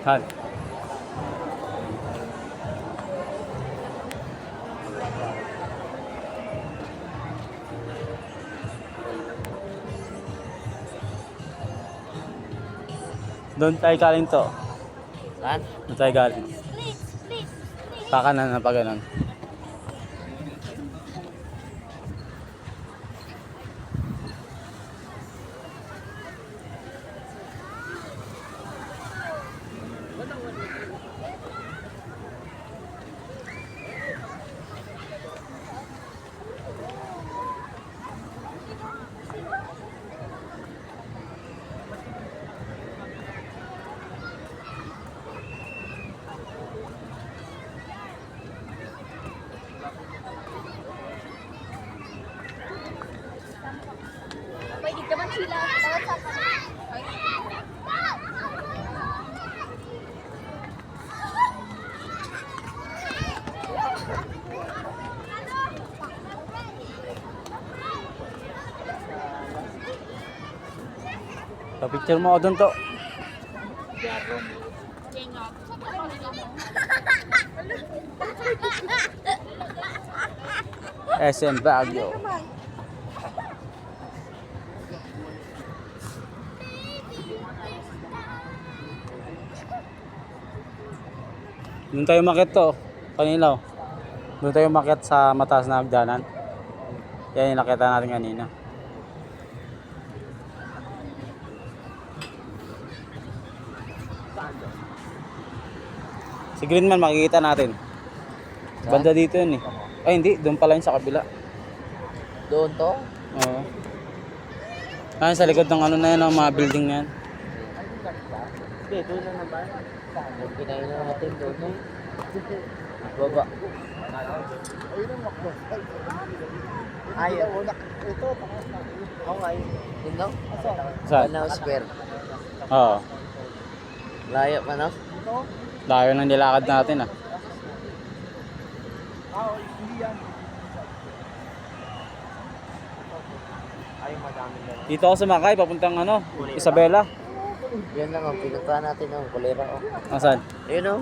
Han. Doon tayo galing to. Saan? Doon tayo galing. Pakanan na pa ganun. Pwede ka man sila. Tawad sa kanila. Pa-picture mo ako doon to. SM Baguio. Doon tayo umakyat to. Kanina. Doon tayo umakyat sa mataas na hagdanan. Yan yung nakita natin kanina. Si Greenman makikita natin. Banda dito yun eh. Ay hindi, doon pala yun sa kabila. Doon to? Oo. Ayun sa likod ng ano na yan, ang mga building na yan. Hindi, doon na naman. Yung kinain na natin doon eh. Baba. Ayaw. Ito, ako nga yun. Yun no? Saan? Banaw Square. Oo. Layo pa no? Layo ng nilakad natin ah. Dito ako sumakay, papuntang ano, Isabela. Yan lang ang pinuntahan natin no? Kulera oh. Asan? Ayun no?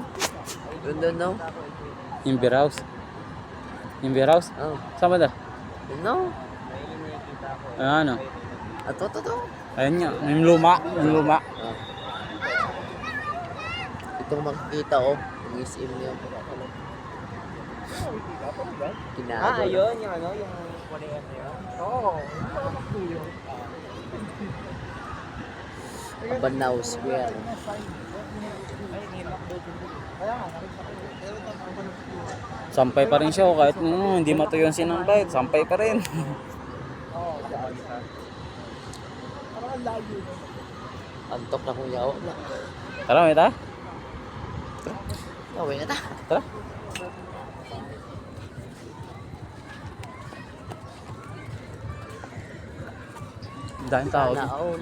Doon no? Yung beer house. Yung beer house? Oh. Saan ba da? Yun no? Ano? Ato. Ayun nga, yung luma. Yung luma. Oh. Itong makikita oh. Yung SM niya. Kinago. Ayun, yung ano, yung kulera na yun. Oo. Banaw Square. Sampay pa rin siya oh, kahit hindi matuyo yung sinampay. Sampay pa rin. Antok na kuya oh. Tara, may ta? Uwi na ta. Tara. Ang daming tao. Naon.